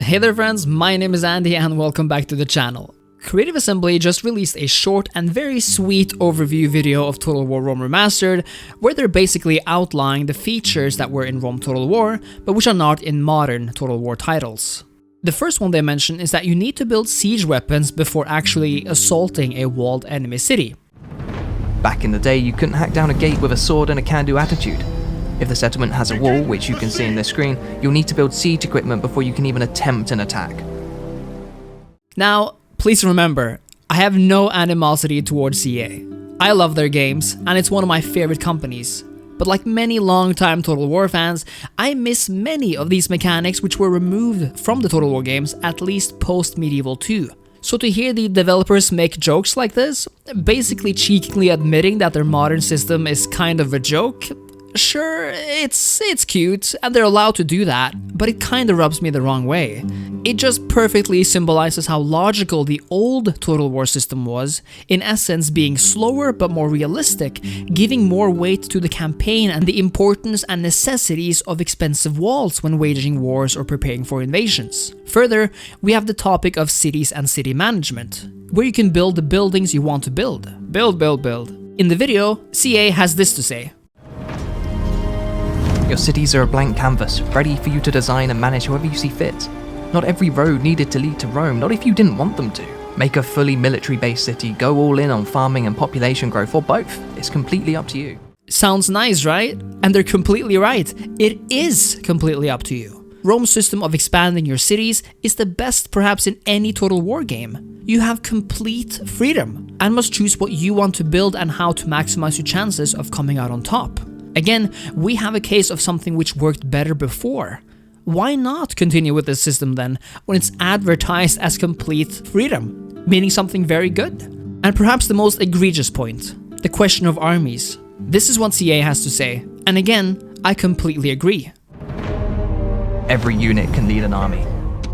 Hey there friends, my name is Andy and welcome back to the channel. Creative Assembly just released a short and very sweet overview video of Total War Rome Remastered, where they're basically outlining the features that were in Rome Total War, but which are not in modern Total War titles. The first one they mention is that you need to build siege weapons before actually assaulting a walled enemy city. Back in the day, you couldn't hack down a gate with a sword and a can-do attitude. If the settlement has a wall, which you can see in this screen, you'll need to build siege equipment before you can even attempt an attack. Now, please remember, I have no animosity towards EA. I love their games, and it's one of my favorite companies. But like many long-time Total War fans, I miss many of these mechanics which were removed from the Total War games, at least post-Medieval 2. So to hear the developers make jokes like this, basically cheekily admitting that their modern system is kind of a joke, sure, it's cute, and they're allowed to do that, but it kinda rubs me the wrong way. It just perfectly symbolizes how logical the old Total War system was, in essence being slower but more realistic, giving more weight to the campaign and the importance and necessities of expensive walls when waging wars or preparing for invasions. Further, we have the topic of cities and city management, where you can build the buildings you want to build. Build. In the video, CA has this to say. Your cities are a blank canvas, ready for you to design and manage however you see fit. Not every road needed to lead to Rome, not if you didn't want them to. Make a fully military-based city, go all in on farming and population growth, or both. It's completely up to you. Sounds nice, right? And they're completely right. It is completely up to you. Rome's system of expanding your cities is the best perhaps in any Total War game. You have complete freedom, and must choose what you want to build and how to maximize your chances of coming out on top. Again, we have a case of something which worked better before. Why not continue with this system then, when it's advertised as complete freedom, meaning something very good? And perhaps the most egregious point, the question of armies. This is what CA has to say, and again, I completely agree. Every unit can lead an army.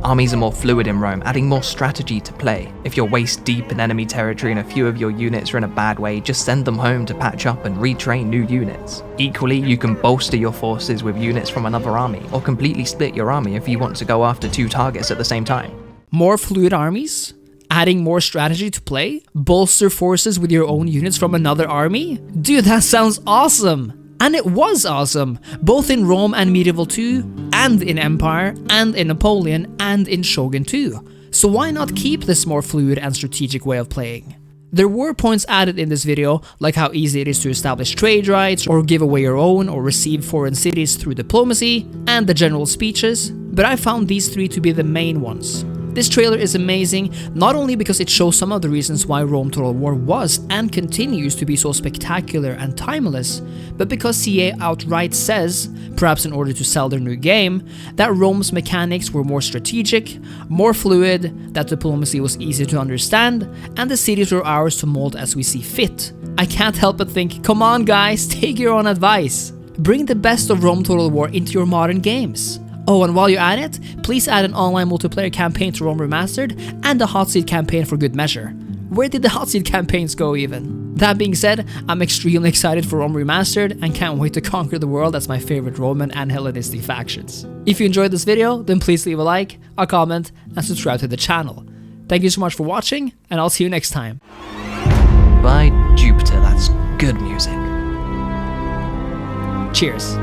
Armies are more fluid in Rome, adding more strategy to play. If you're waist deep in enemy territory and a few of your units are in a bad way, just send them home to patch up and retrain new units. Equally, you can bolster your forces with units from another army, or completely split your army if you want to go after two targets at the same time. More fluid armies? Adding more strategy to play? Bolster forces with your own units from another army? Dude, that sounds awesome! And it was awesome, both in Rome and Medieval 2, and in Empire, and in Napoleon, and in Shogun 2. So why not keep this more fluid and strategic way of playing? There were points added in this video, like how easy it is to establish trade rights, or give away your own, or receive foreign cities through diplomacy, and the general speeches, but I found these three to be the main ones. This trailer is amazing, not only because it shows some of the reasons why Rome Total War was and continues to be so spectacular and timeless, but because CA outright says, perhaps in order to sell their new game, that Rome's mechanics were more strategic, more fluid, that diplomacy was easy to understand, and the cities were ours to mold as we see fit. I can't help but think, come on guys, take your own advice. Bring the best of Rome Total War into your modern games. Oh, and while you're at it, please add an online multiplayer campaign to Rome Remastered and a hot seat campaign for good measure. Where did the hot seat campaigns go even? That being said, I'm extremely excited for Rome Remastered and can't wait to conquer the world as my favorite Roman and Hellenistic factions. If you enjoyed this video, then please leave a like, a comment, and subscribe to the channel. Thank you so much for watching, and I'll see you next time. By Jupiter, that's good music. Cheers.